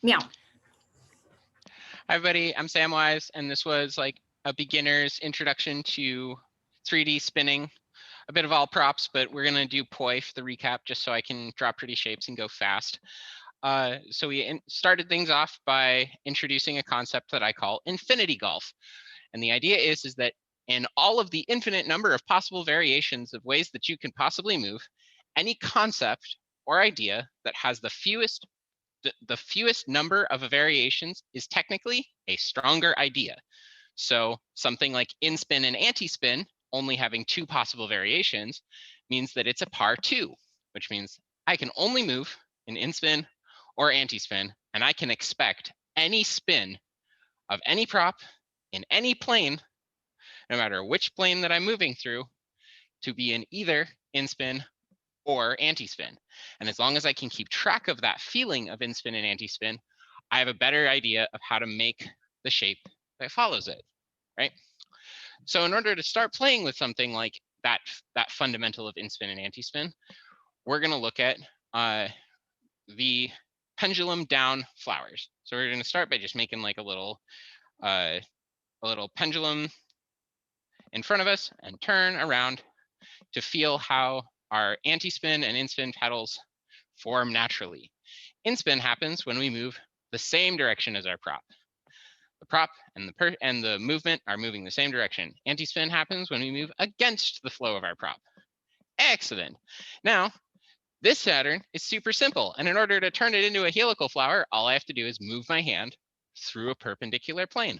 Meow. Hi everybody, I'm Samwise, and this was like a beginner's introduction to 3D spinning. A bit of all props, but we're gonna do poi for the recap just so I can draw pretty shapes and go fast. So we started things off by introducing a concept that I call infinity golf. And the idea is that in all of the infinite number of possible variations of ways that you can possibly move, any concept or idea that has the fewest number of variations is technically a stronger idea. So something like in-spin and anti-spin only having two possible variations means that it's a par 2, which means I can only move an in-spin or anti-spin, and I can expect any spin of any prop in any plane, no matter which plane that I'm moving through, to be in either in-spin or anti-spin. And as long as I can keep track of that feeling of in-spin and anti-spin, I have a better idea of how to make the shape that follows it, right? So in order to start playing with something like that fundamental of in-spin and anti-spin, we're going to look at the pendulum down flowers. So we're going to start by just making like a little pendulum in front of us and turn around to feel how our anti-spin and in-spin petals form naturally. In-spin happens when we move the same direction as our prop. The prop and the movement are moving the same direction. Anti-spin happens when we move against the flow of our prop. Excellent. Now, this pattern is super simple, and in order to turn it into a helical flower, all I have to do is move my hand through a perpendicular plane.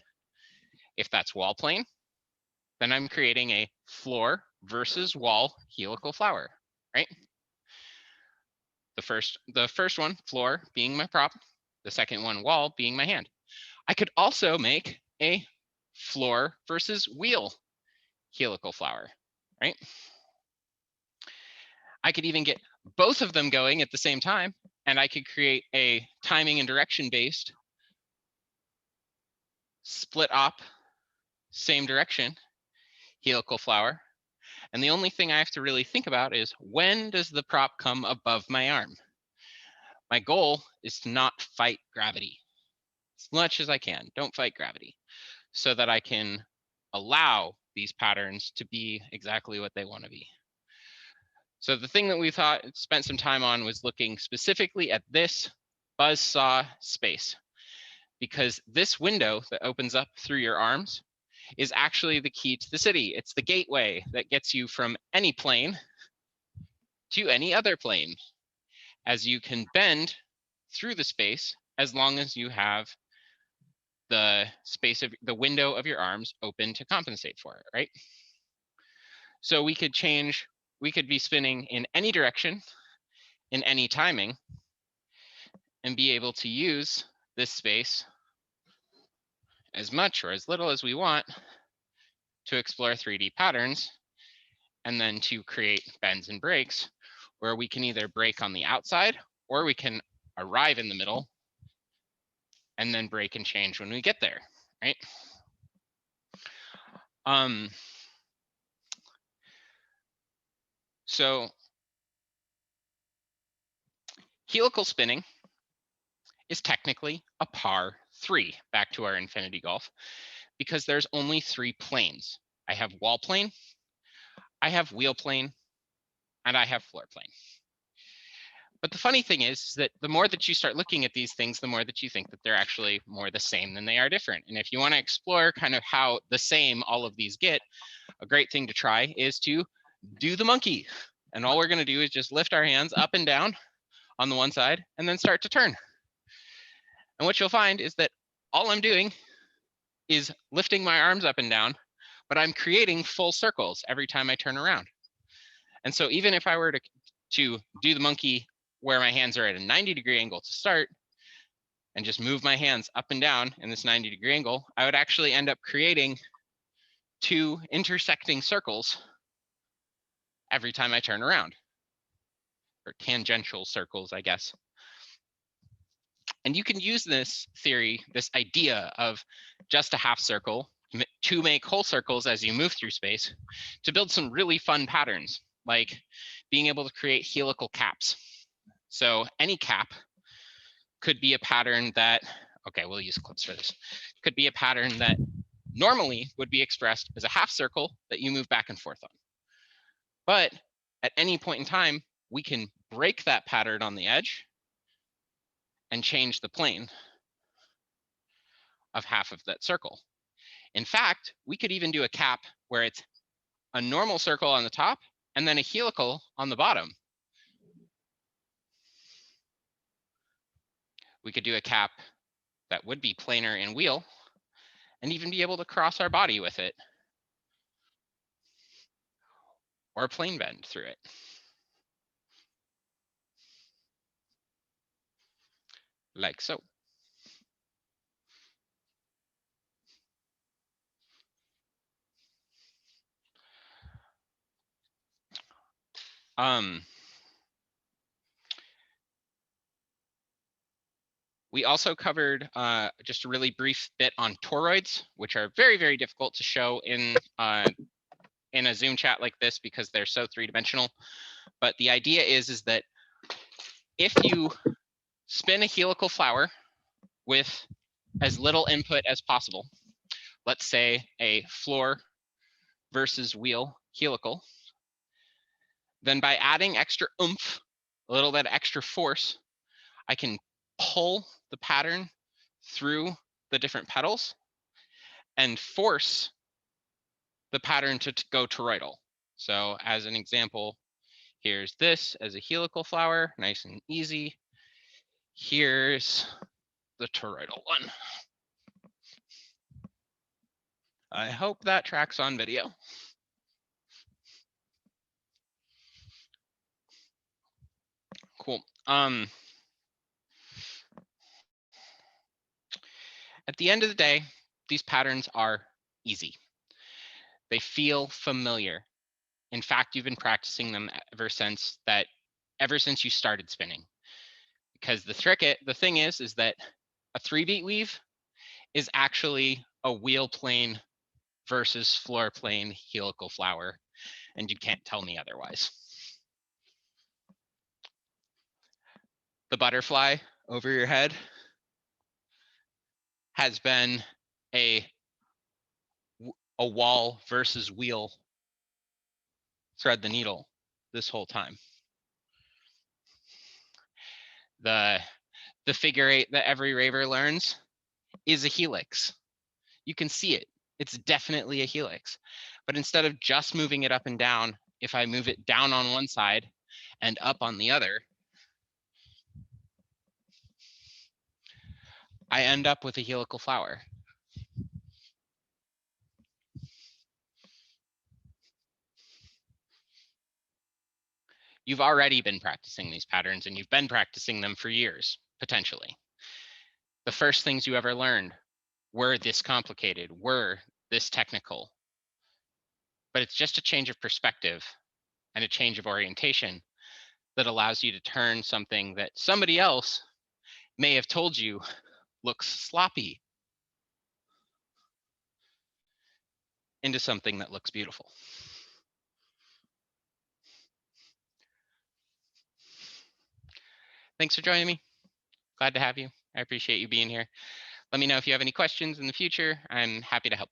If that's wall plane, then I'm creating a floor versus wall helical flower, right? The first one, floor, being my prop, the second one, wall, being my hand. I could also make a floor versus wheel helical flower, right? I could even get both of them going at the same time, and I could create a timing and direction based split op, same direction helical flower. And the only thing I have to really think about is, when does the prop come above my arm? My goal is to not fight gravity as much as I can. Don't fight gravity, so that I can allow these patterns to be exactly what they want to be. So the thing that we spent some time on was looking specifically at this buzzsaw space, because this window that opens up through your arms is actually the key to the city. It's the gateway that gets you from any plane to any other plane, as you can bend through the space as long as you have the space of the window of your arms open to compensate for it, right? So we could be spinning in any direction, in any timing, and be able to use this space as much or as little as we want to explore 3D patterns, and then to create bends and breaks where we can either break on the outside or we can arrive in the middle and then break and change when we get there, right? So helical spinning is technically a par 3, back to our infinity golf, because there's only 3 planes. I have wall plane, I have wheel plane, and I have floor plane. But the funny thing is that the more that you start looking at these things, the more that you think that they're actually more the same than they are different. And if you want to explore kind of how the same all of these get, a great thing to try is to do the monkey. And all we're going to do is just lift our hands up and down on the one side and then start to turn. And what you'll find is that all I'm doing is lifting my arms up and down, but I'm creating full circles every time I turn around. And so even if I were to do the monkey where my hands are at a 90-degree angle to start, and just move my hands up and down in this 90-degree angle, I would actually end up creating 2 intersecting circles every time I turn around, or tangential circles, I guess. And you can use this theory, this idea of just a half circle, to make whole circles as you move through space, to build some really fun patterns, like being able to create helical caps. So any cap could be a pattern that, okay, we'll use clips for this, could be a pattern that normally would be expressed as a half circle that you move back and forth on. But at any point in time, we can break that pattern on the edge and change the plane of half of that circle. In fact, we could even do a cap where it's a normal circle on the top and then a helical on the bottom. We could do a cap that would be planar in wheel and even be able to cross our body with it or plane bend through it. Like so. We also covered just a really brief bit on toroids, which are very, very difficult to show in a Zoom chat like this because they're so three-dimensional. But the idea is that if you spin a helical flower with as little input as possible, let's say a floor versus wheel helical, then by adding extra oomph, a little bit of extra force, I can pull the pattern through the different petals and force the pattern to go toroidal. So as an example, here's this as a helical flower, nice and easy. Here's the toroidal one. I hope that tracks on video. Cool. At the end of the day, these patterns are easy. They feel familiar. In fact, you've been practicing them ever since you started spinning. Because the thing is that a 3-beat weave is actually a wheel plane versus floor plane helical flower, and you can't tell me otherwise. The butterfly over your head has been a wall versus wheel thread the needle this whole time. The figure 8 that every raver learns is a helix. You can see it. It's definitely a helix. But instead of just moving it up and down, if I move it down on one side and up on the other, I end up with a helical flower. You've already been practicing these patterns and you've been practicing them for years, potentially. The first things you ever learned were this complicated, were this technical. But it's just a change of perspective and a change of orientation that allows you to turn something that somebody else may have told you looks sloppy into something that looks beautiful. Thanks for joining me. Glad to have you. I appreciate you being here. Let me know if you have any questions in the future. I'm happy to help.